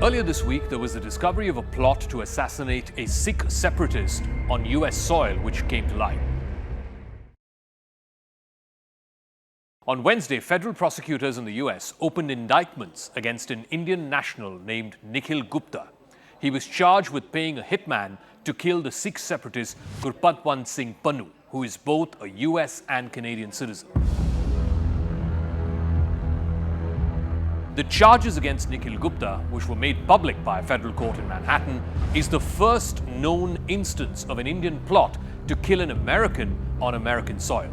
Earlier this week, there was the discovery of a plot to assassinate a Sikh separatist on US soil, which came to light. On Wednesday, federal prosecutors in the US opened indictments against an Indian national named Nikhil Gupta. He was charged with paying a hitman to kill the Sikh separatist Gurpatwant Singh Pannun, who is both a US and Canadian citizen. The charges against Nikhil Gupta, which were made public by a federal court in Manhattan, is the first known instance of an Indian plot to kill an American on American soil.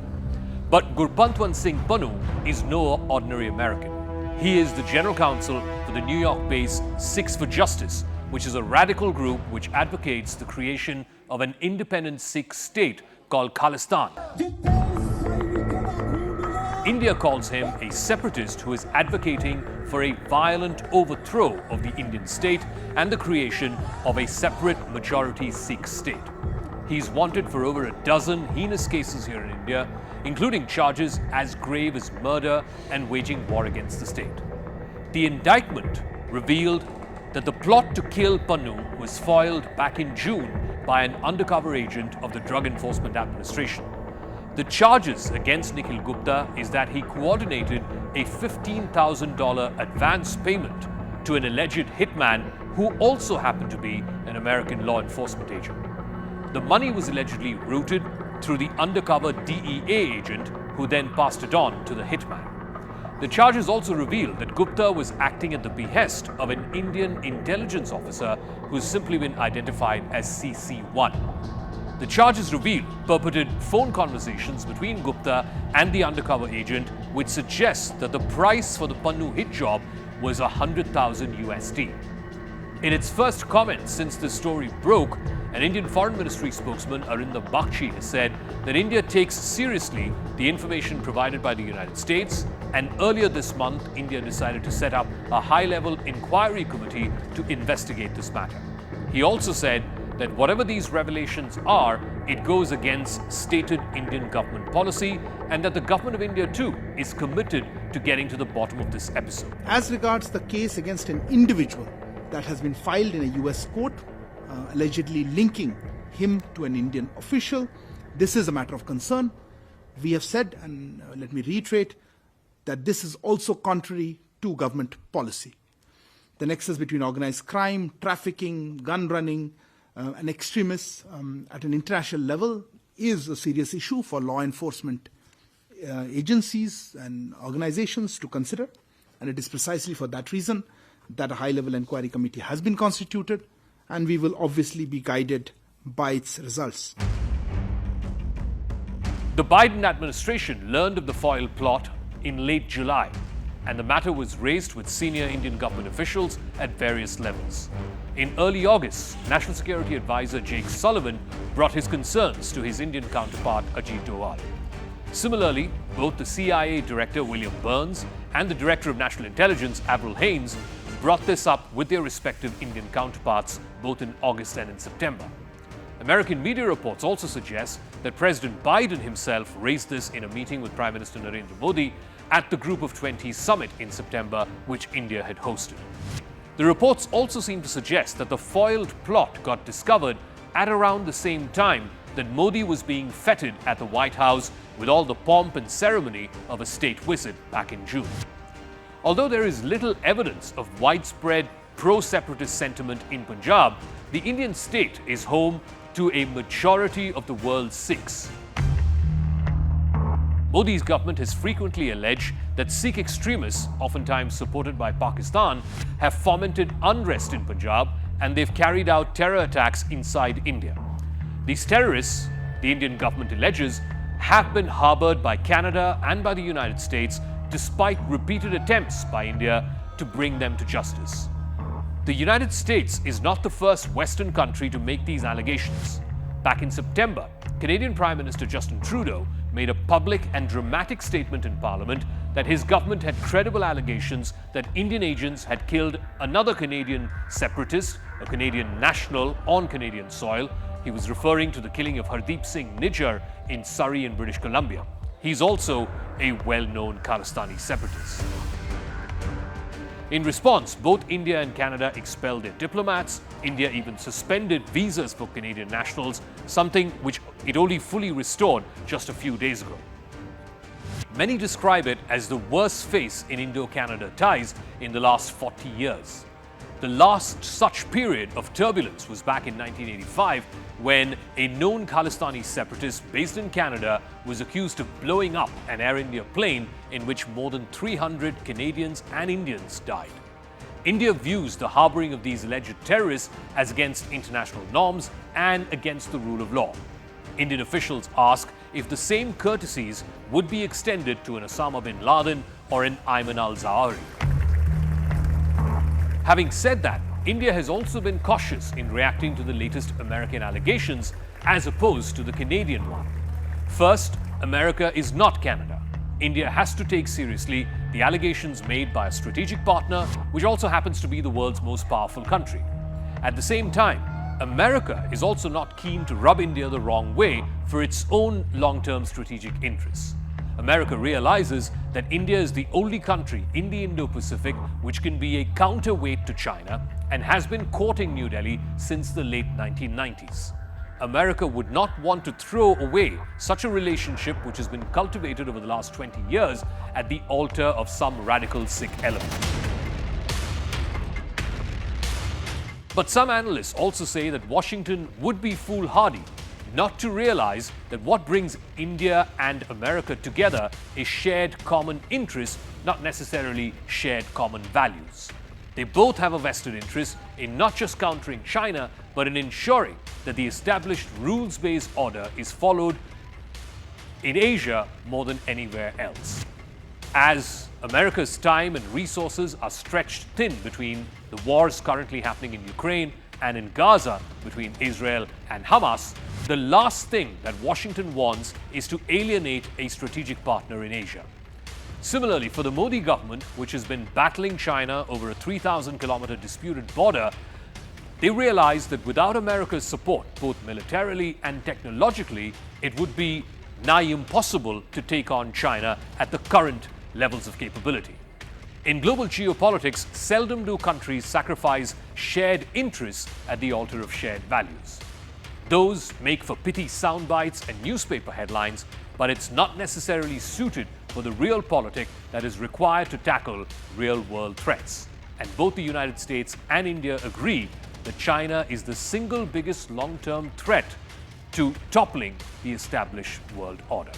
But Gurpatwant Singh Pannun is no ordinary American. He is the general counsel for the New York-based Sikhs for Justice, which is a radical group which advocates the creation of an independent Sikh state called Khalistani. India calls him a separatist who is advocating for a violent overthrow of the Indian state and the creation of a separate majority Sikh state. He's wanted for over a dozen heinous cases here in India, including charges as grave as murder and waging war against the state. The indictment revealed that the plot to kill Pannun was foiled back in June by an undercover agent of the Drug Enforcement Administration. The charges against Nikhil Gupta is that he coordinated a $15,000 advance payment to an alleged hitman who also happened to be an American law enforcement agent. The money was allegedly routed through the undercover DEA agent who then passed it on to the hitman. The charges also reveal that Gupta was acting at the behest of an Indian intelligence officer who's simply been identified as CC1. The charges reveal purported phone conversations between Gupta and the undercover agent, which suggests that the price for the Pannun hit job was $100,000 USD. In its first comment since the story broke, an Indian Foreign Ministry spokesman, Arindam Bakshi, has said that India takes seriously the information provided by the United States, and earlier this month, India decided to set up a high-level inquiry committee to investigate this matter. He also said that whatever these revelations are, it goes against stated Indian government policy, and that the government of India too is committed to getting to the bottom of this episode. As regards the case against an individual that has been filed in a US court, allegedly linking him to an Indian official, this is a matter of concern. We have said, and let me reiterate, that this is also contrary to government policy. The nexus between organized crime, trafficking, gun running, and extremists at an international level is a serious issue for law enforcement agencies and organizations to consider. And it is precisely for that reason that a high-level inquiry committee has been constituted, and we will obviously be guided by its results. The Biden administration learned of the foil plot in late July, and the matter was raised with senior Indian government officials at various levels. In early August, National Security Advisor Jake Sullivan brought his concerns to his Indian counterpart Ajit Doval. Similarly, both the CIA Director William Burns and the Director of National Intelligence Avril Haines brought this up with their respective Indian counterparts both in August and in September. American media reports also suggest that President Biden himself raised this in a meeting with Prime Minister Narendra Modi at the Group of 20 summit in September, which India had hosted. The reports also seem to suggest that the foiled plot got discovered at around the same time that Modi was being feted at the White House with all the pomp and ceremony of a state visit back in June. Although there is little evidence of widespread pro-separatist sentiment in Punjab, the Indian state is home to a majority of the world's Sikhs. Modi's government has frequently alleged that Sikh extremists, oftentimes supported by Pakistan, have fomented unrest in Punjab, and they've carried out terror attacks inside India. These terrorists, the Indian government alleges, have been harbored by Canada and by the United States, despite repeated attempts by India to bring them to justice. The United States is not the first Western country to make these allegations. Back in September, Canadian Prime Minister Justin Trudeau made a public and dramatic statement in Parliament that his government had credible allegations that Indian agents had killed another Canadian separatist, a Canadian national, on Canadian soil. He was referring to the killing of Hardeep Singh Nijjar in Surrey in British Columbia. He's also a well-known Khalistani separatist. In response, both India and Canada expelled their diplomats. India even suspended visas for Canadian nationals, something which it only fully restored just a few days ago. Many describe it as the worst phase in Indo-Canada ties in the last 40 years. The last such period of turbulence was back in 1985 when a known Khalistani separatist based in Canada was accused of blowing up an Air India plane in which more than 300 Canadians and Indians died. India views the harboring of these alleged terrorists as against international norms and against the rule of law. Indian officials ask if the same courtesies would be extended to an Osama bin Laden or an Ayman al-Zawahiri. Having said that, India has also been cautious in reacting to the latest American allegations as opposed to the Canadian one. First, America is not Canada. India has to take seriously the allegations made by a strategic partner, which also happens to be the world's most powerful country. At the same time, America is also not keen to rub India the wrong way for its own long-term strategic interests. America realizes that India is the only country in the Indo-Pacific which can be a counterweight to China and has been courting New Delhi since the late 1990s. America would not want to throw away such a relationship which has been cultivated over the last 20 years at the altar of some radical Sikh element. But some analysts also say that Washington would be foolhardy not to realize that what brings India and America together is shared common interests, not necessarily shared common values. They both have a vested interest in not just countering China, but in ensuring that the established rules-based order is followed in Asia more than anywhere else. As America's time and resources are stretched thin between the wars currently happening in Ukraine and in Gaza between Israel and Hamas, the last thing that Washington wants is to alienate a strategic partner in Asia. Similarly, for the Modi government, which has been battling China over a 3,000-kilometer disputed border, they realize that without America's support, both militarily and technologically, it would be nigh impossible to take on China at the current levels of capability. In global geopolitics, seldom do countries sacrifice shared interests at the altar of shared values. Those make for pithy sound bites and newspaper headlines, but it's not necessarily suited for the real politic that is required to tackle real-world threats. And both the United States and India agree that China is the single biggest long-term threat to toppling the established world order.